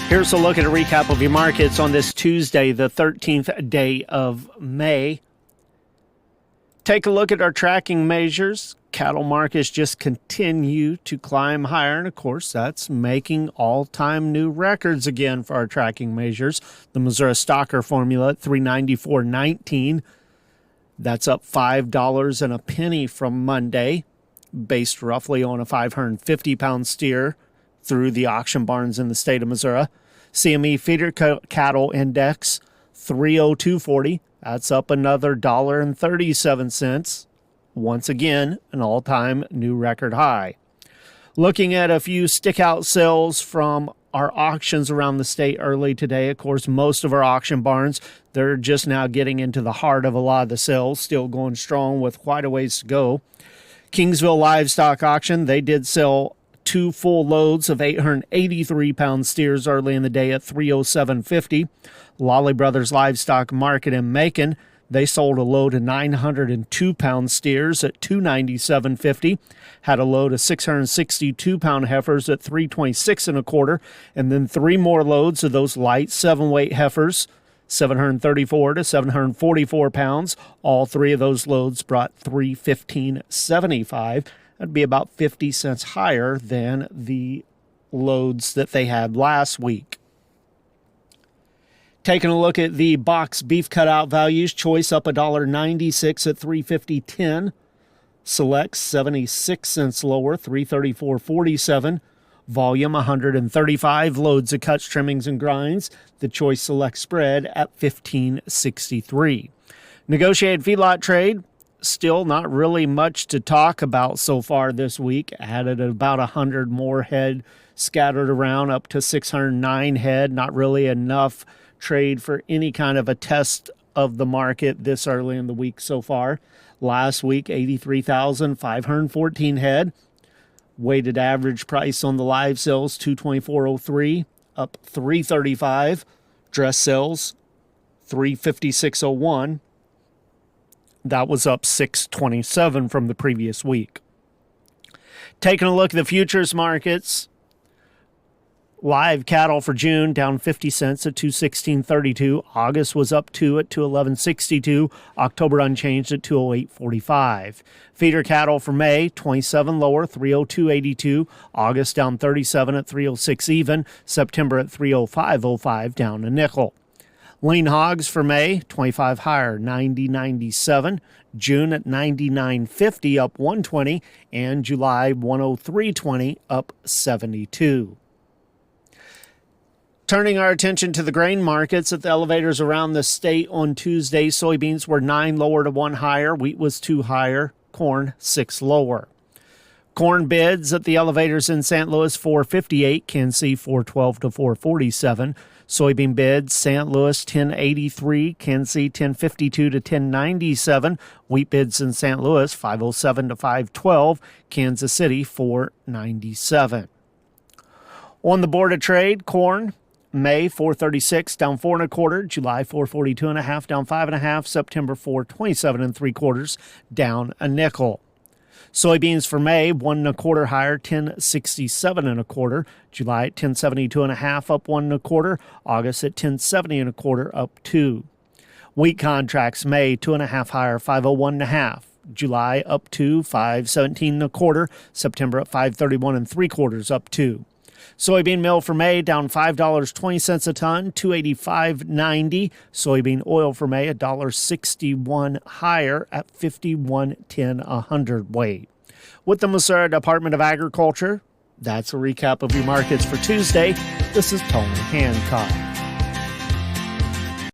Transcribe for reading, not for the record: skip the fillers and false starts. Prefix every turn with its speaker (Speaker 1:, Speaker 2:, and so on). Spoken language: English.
Speaker 1: Here's a look at a recap of your markets on this Tuesday, the 13th day of May. Take a look at our tracking measures. Cattle markets just continue to climb higher, and of course, that's making all-time new records again for our tracking measures. The Missouri Stocker formula at 394.19. That's up $5 and a penny from Monday, based roughly on a 550-pound steer through the auction barns in the state of Missouri. CME feeder cattle index 302.40. That's up another $1.37. Once again, an all-time new record high. Looking at a few stick-out sales from our auctions around the state early today. Of course, most of our auction barns, they're just now getting into the heart of a lot of the sales, still going strong with quite a ways to go. Kingsville Livestock Auction, they did sell 2 full loads of 883-pound steers early in the day at $307.50. Lolly Brothers Livestock Market in Macon, they sold a load of 902-pound steers at $297.50. Had a load of 662-pound heifers at $326.25, and then 3 more loads of those light 7-weight heifers, 734 to 744 pounds. All 3 of those loads brought $315.75. That'd be about 50 cents higher than the loads that they had last week. Taking a look at the box beef cutout values, choice up $1.96 at $350.10. Select 76 cents lower, $334.47. Volume 135 loads of cuts, trimmings, and grinds. The choice select spread at $15.63. Negotiated feedlot trade. Still not really much to talk about so far this week. Added about 100 more head scattered around up to 609 head. Not really enough trade for any kind of a test of the market this early in the week so far. Last week, 83,514 head. Weighted average price on the live sales, $224.03, up $335. Dress sales, $356.01. That was up $627 from the previous week. Taking a look at the futures markets, live cattle for June down 50 cents at $216.32. August was up 2 at $211.62. October unchanged at $208.45. Feeder cattle for May 27 lower, $302.82. August down 37 at $306 even. September at $305.05, down a nickel. Lean hogs for May, 25 higher, $90.97. June at $99.50, up $120. And July, $103.20, up $72. Turning our attention to the grain markets at the elevators around the state on Tuesday, soybeans were 9 lower to 1 higher. Wheat was 2 higher. Corn, 6 lower. Corn bids at the elevators in St. Louis, $4.58. Kansas City, $4.12 to $4.47. Soybean bids, St. Louis, $10.83. Kansas City, $10.52 to $10.97. Wheat bids in St. Louis, $5.07 to $5.12. Kansas City, $4.97. On the board of trade, corn, May 4.36, down 4 1/4. July 4.42 1/2, down 5 1/2. September 4.27 3/4, down a nickel. Soybeans for May 1 1/4 higher, 10.67 1/4. July at 10.72 1/2, up 1 1/4. August at 10.70 1/4, up 2. Wheat contracts May 2 1/2 higher, 5.01 1/2. July up 2, 5.17 1/4. September at 5.31 3/4, up 2. Soybean meal for May down $5.20 a ton, $285.90. Soybean oil for May $1.61 higher at $51.10 a hundredweight. With the Missouri Department of Agriculture, that's a recap of your markets for Tuesday. This is Tony Hancock.